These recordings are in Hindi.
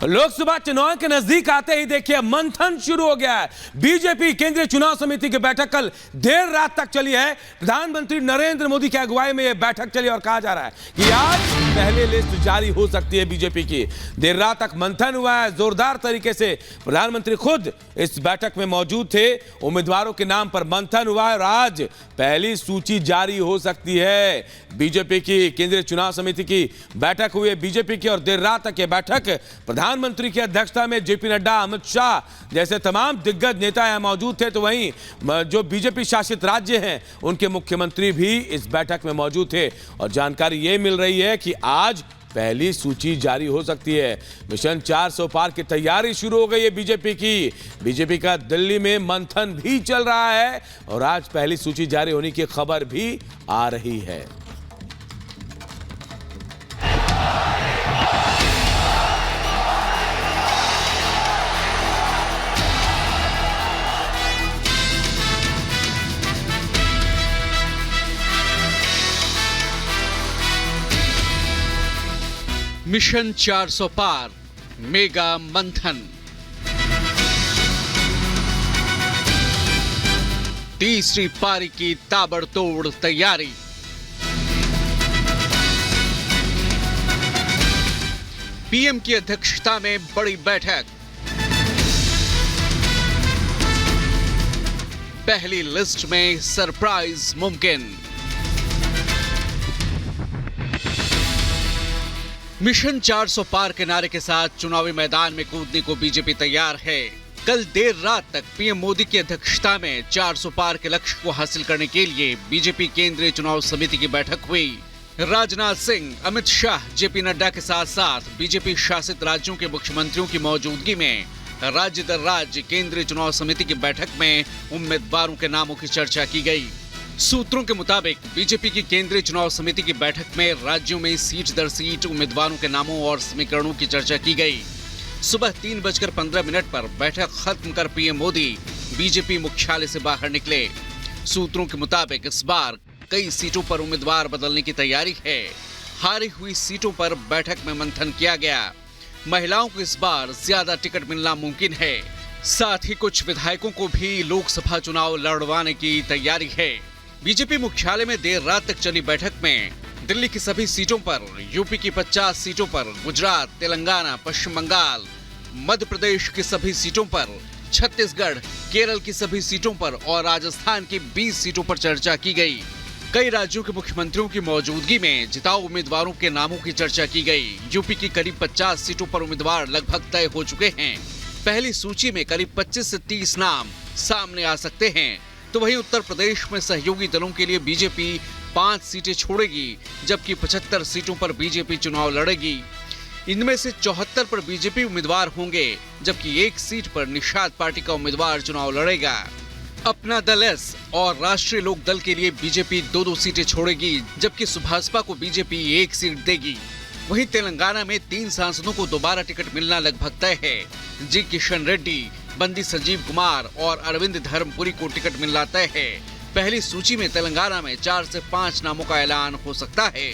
लोकसभा चुनाव के नजदीक आते ही देखिए मंथन शुरू हो गया है। बीजेपी केंद्रीय चुनाव समिति की बैठक कल देर रात तक चली है। प्रधानमंत्री नरेंद्र मोदी की अगुवाई में यह बैठक चली और कहा जा रहा है कि आज पहले लिस्ट जारी हो सकती है बीजेपी की। देर रात तक मंथन हुआ है जोरदार तरीके से। प्रधानमंत्री खुद इस बैठक में मौजूद थे। उम्मीदवारों के नाम पर मंथन हुआ है और आज पहली सूची जारी हो सकती है। बीजेपी की केंद्रीय चुनाव समिति की बैठक हुई है बीजेपी की और देर रात तक यह बैठक प्रधानमंत्री की अध्यक्षता में जेपी नड्डा, अमित शाह जैसे तमाम दिग्गज नेता यहां मौजूद थे। तो वहीं जो बीजेपी शासित राज्य हैं उनके मुख्यमंत्री भी इस बैठक में मौजूद थे और जानकारी यह मिल रही है कि आज पहली सूची जारी हो सकती है। मिशन 400 पार की तैयारी शुरू हो गई है बीजेपी का दिल्ली में मंथन भी चल रहा है और आज पहली सूची जारी होने की खबर भी आ रही है। मिशन 400 पार मेगा मंथन। तीसरी पारी की ताबड़तोड़ तैयारी। पीएम की अध्यक्षता में बड़ी बैठक। पहली लिस्ट में सरप्राइज मुमकिन। मिशन 400 पार के नारे के साथ चुनावी मैदान में कूदने को बीजेपी तैयार है। कल देर रात तक पीएम मोदी की अध्यक्षता में 400 पार के लक्ष्य को हासिल करने के लिए बीजेपी केंद्रीय चुनाव समिति की बैठक हुई। राजनाथ सिंह, अमित शाह, जेपी नड्डा के साथ साथ बीजेपी शासित राज्यों के मुख्यमंत्रियों की मौजूदगी में राज्य दर राज्य केंद्रीय चुनाव समिति की बैठक में उम्मीदवारों के नामों की चर्चा की गई। सूत्रों के मुताबिक बीजेपी की केंद्रीय चुनाव समिति की बैठक में राज्यों में सीट दर सीट उम्मीदवारों के नामों और समीकरणों की चर्चा की गई। सुबह 3:15 पर बैठक खत्म कर पीएम मोदी बीजेपी मुख्यालय से बाहर निकले। सूत्रों के मुताबिक इस बार कई सीटों पर उम्मीदवार बदलने की तैयारी है। हारी हुई सीटों पर बैठक में मंथन किया गया। महिलाओं को इस बार ज्यादा टिकट मिलना मुमकिन है। साथ ही कुछ विधायकों को भी लोकसभा चुनाव लड़वाने की तैयारी है। बीजेपी मुख्यालय में देर रात तक चली बैठक में दिल्ली की सभी सीटों पर, यूपी की 50 सीटों पर, गुजरात, तेलंगाना, पश्चिम बंगाल, मध्य प्रदेश की सभी सीटों पर, छत्तीसगढ़, केरल की सभी सीटों पर और राजस्थान की 20 सीटों पर चर्चा की गई। कई राज्यों के मुख्यमंत्रियों की मौजूदगी में जिताऊ उम्मीदवारों के नामों की चर्चा की गई। यूपी की करीब 50 सीटों पर उम्मीदवार लगभग तय हो चुके हैं। पहली सूची में करीब 25 से 30 नाम सामने आ सकते हैं। तो वहीं उत्तर प्रदेश में सहयोगी दलों के लिए बीजेपी 5 सीटें छोड़ेगी, जबकि 75 सीटों पर बीजेपी चुनाव लड़ेगी। इनमें से 74 पर बीजेपी उम्मीदवार होंगे, जबकि 1 सीट पर निषाद पार्टी का उम्मीदवार चुनाव लड़ेगा। अपना दल एस और राष्ट्रीय लोक दल के लिए बीजेपी 2-2 सीटें छोड़ेगी, जबकि सुभाषपा को बीजेपी 1 सीट देगी। वहीं तेलंगाना में 3 सांसदों को दोबारा टिकट मिलना लगभग तय है। जी किशन रेड्डी, बंदी संजीव कुमार और अरविंद धर्मपुरी को टिकट मिलना तय है। पहली सूची में तेलंगाना में 4 से 5 नामों का ऐलान हो सकता है।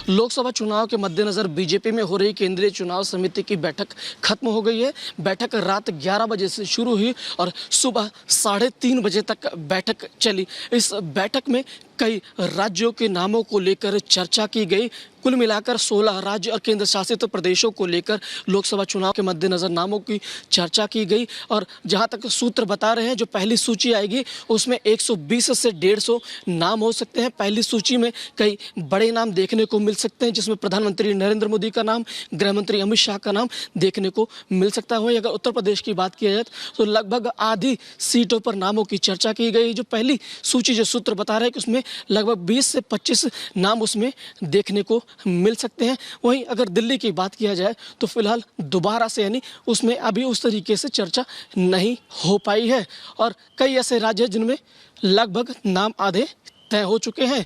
लोकसभा चुनाव के मद्देनजर बीजेपी में हो रही केंद्रीय चुनाव समिति की बैठक खत्म हो गई है। बैठक रात 11 बजे से शुरू हुई और सुबह 3:30 बजे तक बैठक चली। इस बैठक में कई राज्यों के नामों को लेकर चर्चा की गई। कुल मिलाकर 16 राज्य और केंद्र शासित प्रदेशों को लेकर लोकसभा चुनाव के मद्देनजर नामों की चर्चा की गई और जहां तक सूत्र बता रहे हैं जो पहली सूची आएगी उसमें 120 से 150 नाम हो सकते हैं। पहली सूची में कई बड़े नाम देखने को मिल सकते हैं, जिसमें प्रधानमंत्री नरेंद्र मोदी का नाम, गृह मंत्री अमित शाह का नाम देखने को मिल सकता है। वहीं अगर उत्तर प्रदेश की बात की जाए तो लगभग आधी सीटों पर नामों की चर्चा की गई। जो पहली सूची जो सूत्र बता रहे हैं कि उसमें लगभग 20 से 25 नाम उसमें देखने को मिल सकते हैं। वहीं अगर दिल्ली की बात किया जाए तो फिलहाल दोबारा से यानी उसमें अभी उस तरीके से चर्चा नहीं हो पाई है और कई ऐसे राज्य हैं जिनमें लगभग नाम आधे तय हो चुके हैं।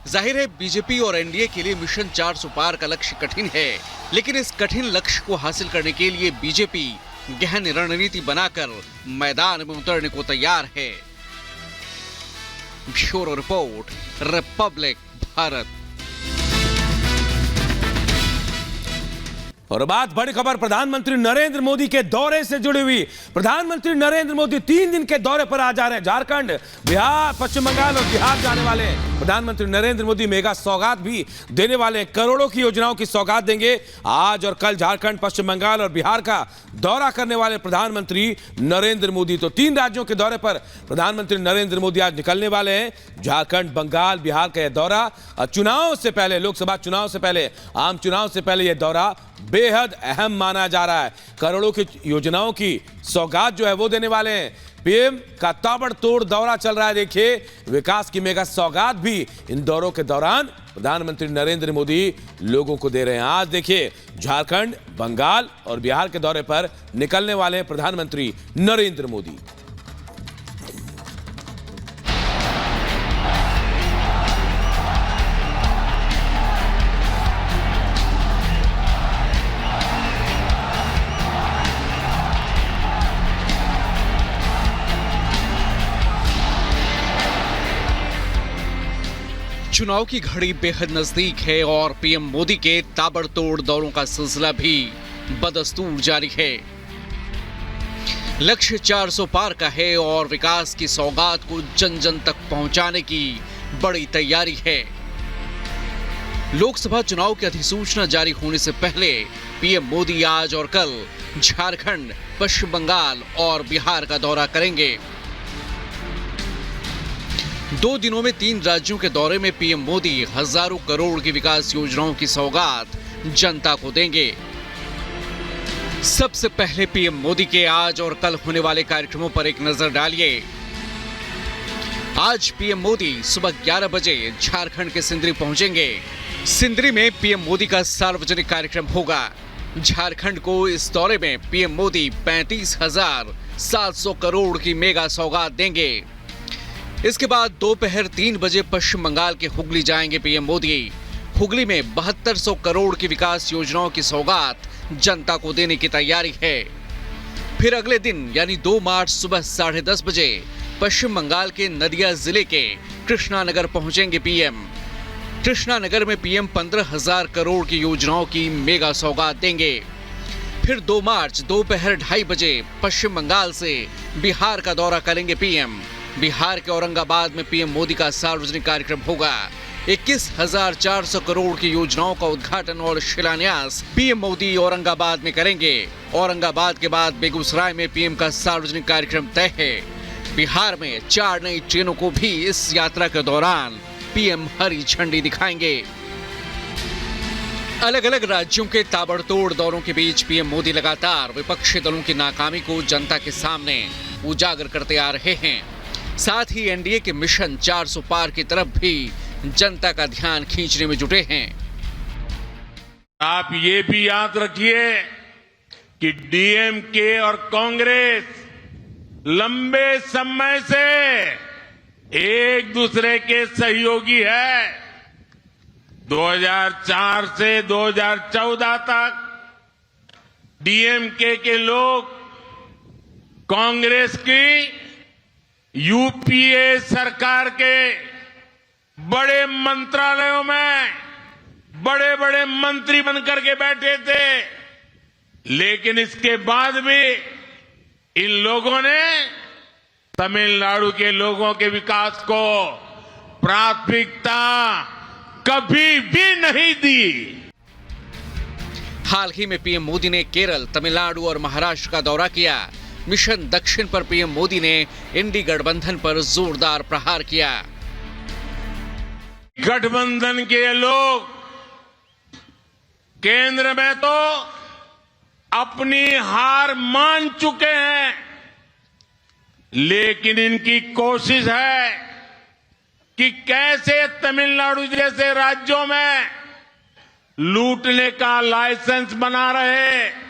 जाहिर है बीजेपी और एनडीए के लिए मिशन 400 पार का लक्ष्य कठिन है, लेकिन इस कठिन लक्ष्य को हासिल करने के लिए बीजेपी गहन रणनीति बनाकर मैदान में उतरने को तैयार है। Bureau report, Republic Bharat. और बात बड़ी खबर प्रधानमंत्री नरेंद्र मोदी के दौरे से जुड़ी हुई। प्रधानमंत्री नरेंद्र मोदी 3 दिन के दौरे पर आ जा रहे हैं। झारखंड, बिहार, पश्चिम बंगाल और बिहार जाने वाले हैं। प्रधानमंत्री नरेंद्र मोदी मेगा सौगात भी देने वाले हैं। करोड़ों की योजनाओं की सौगात देंगे। आज और कल झारखंड, पश्चिम बंगाल और बिहार का दौरा करने वाले प्रधानमंत्री नरेंद्र मोदी। तो 3 राज्यों के दौरे पर प्रधानमंत्री नरेंद्र मोदी आज निकलने वाले हैं। झारखंड, बंगाल, बिहार का यह दौरा चुनाव से पहले, लोकसभा चुनाव से पहले, आम चुनाव से पहले यह दौरा बेहद अहम माना जा रहा है। करोड़ों की योजनाओं की सौगात जो है वो देने वाले हैं। पीएम का ताबड़तोड़ दौरा चल रहा है। देखिए, विकास की मेगा सौगात भी इन दौरों के दौरान प्रधानमंत्री नरेंद्र मोदी लोगों को दे रहे हैं। आज देखिए, झारखंड, बंगाल और बिहार के दौरे पर निकलने वाले हैं प्रधानमंत्री नरेंद्र मोदी। चुनाव की घड़ी बेहद नजदीक है और पीएम मोदी के ताबड़तोड़ दौरों का सिलसिला भी बदस्तूर जारी है। लक्ष्य 400 पार का है और विकास की सौगात को जन जन तक पहुंचाने की बड़ी तैयारी है। लोकसभा चुनाव की अधिसूचना जारी होने से पहले पीएम मोदी आज और कल झारखंड, पश्चिम बंगाल और बिहार का दौरा करेंगे। 2 दिनों में 3 राज्यों के दौरे में पीएम मोदी हजारों करोड़ की विकास योजनाओं की सौगात जनता को देंगे। सबसे पहले पीएम मोदी के आज और कल होने वाले कार्यक्रमों पर एक नजर डालिए। आज पीएम मोदी सुबह 11 बजे झारखंड के सिंदरी पहुंचेंगे। सिंदरी में पीएम मोदी का सार्वजनिक कार्यक्रम होगा। झारखंड को इस दौरे में पीएम मोदी 35,700 करोड़ की मेगा सौगात देंगे। इसके बाद दोपहर 3 बजे पश्चिम बंगाल के हुगली जाएंगे पीएम मोदी। हुगली में 7200 करोड़ की विकास योजनाओं की सौगात जनता को देने की तैयारी है। फिर अगले दिन यानी 2 मार्च सुबह 10:30 बजे पश्चिम बंगाल के नदिया जिले के कृष्णानगर पहुंचेंगे पीएम। कृष्णानगर में पीएम 15,000 करोड़ की योजनाओं की मेगा सौगात देंगे। फिर 2 मार्च दोपहर 2:30 बजे पश्चिम बंगाल से बिहार का दौरा करेंगे पीएम। बिहार के औरंगाबाद में पीएम मोदी का सार्वजनिक कार्यक्रम होगा। 21,400 करोड़ की योजनाओं का उद्घाटन और शिलान्यास पीएम मोदी औरंगाबाद में करेंगे। औरंगाबाद के बाद बेगूसराय में पीएम का सार्वजनिक कार्यक्रम तय है। बिहार में 4 नई ट्रेनों को भी इस यात्रा के दौरान पीएम हरी झंडी दिखाएंगे। अलग अलग राज्यों के ताबड़तोड़ दौरों के बीच पीएम मोदी लगातार विपक्षी दलों की नाकामी को जनता के सामने उजागर करते आ रहे हैं। साथ ही एनडीए के मिशन 400 पार की तरफ भी जनता का ध्यान खींचने में जुटे हैं। आप ये भी याद रखिए कि डीएमके और कांग्रेस लंबे समय से एक दूसरे के सहयोगी है। 2004 से 2014 तक डीएमके के लोग कांग्रेस की यूपीए सरकार के बड़े मंत्रालयों में बड़े बड़े मंत्री बनकर के बैठे थे, लेकिन इसके बाद भी इन लोगों ने तमिलनाडु के लोगों के विकास को प्राथमिकता कभी भी नहीं दी। हाल ही में पीएम मोदी ने केरल, तमिलनाडु और महाराष्ट्र का दौरा किया। मिशन दक्षिण पर पीएम मोदी ने इंडी गठबंधन पर जोरदार प्रहार किया। गठबंधन के लोग केंद्र में तो अपनी हार मान चुके हैं, लेकिन इनकी कोशिश है कि कैसे तमिलनाडु जैसे राज्यों में लूटने का लाइसेंस बना रहे।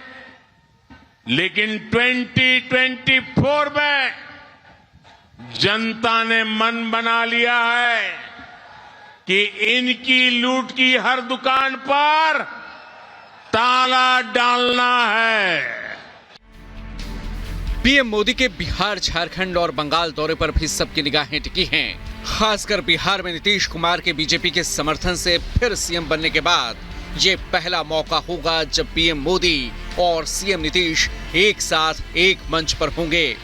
लेकिन 2024 में जनता ने मन बना लिया है कि इनकी लूट की हर दुकान पर ताला डालना है। पीएम मोदी के बिहार, झारखंड और बंगाल दौरे पर भी सबकी निगाहें टिकी हैं। खासकर बिहार में नीतीश कुमार के बीजेपी के समर्थन से फिर सीएम बनने के बाद ये पहला मौका होगा जब पीएम मोदी और सीएम नीतीश एक साथ एक मंच पर होंगे।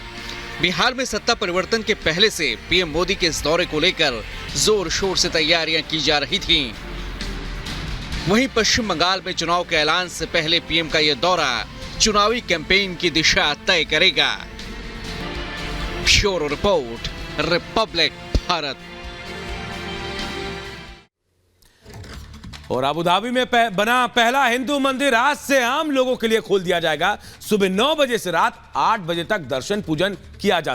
बिहार में सत्ता परिवर्तन के पहले से पीएम मोदी के इस दौरे को लेकर जोर शोर से तैयारियां की जा रही थीं। वहीं पश्चिम बंगाल में चुनाव के ऐलान से पहले पीएम का यह दौरा चुनावी कैंपेन की दिशा तय करेगा। Bureau report, Republic Bharat. और अबू धाबी में बना पहला हिंदू मंदिर आज से आम लोगों के लिए खोल दिया जाएगा। सुबह 9 बजे से रात 8 बजे तक दर्शन पूजन किया जा सकता है।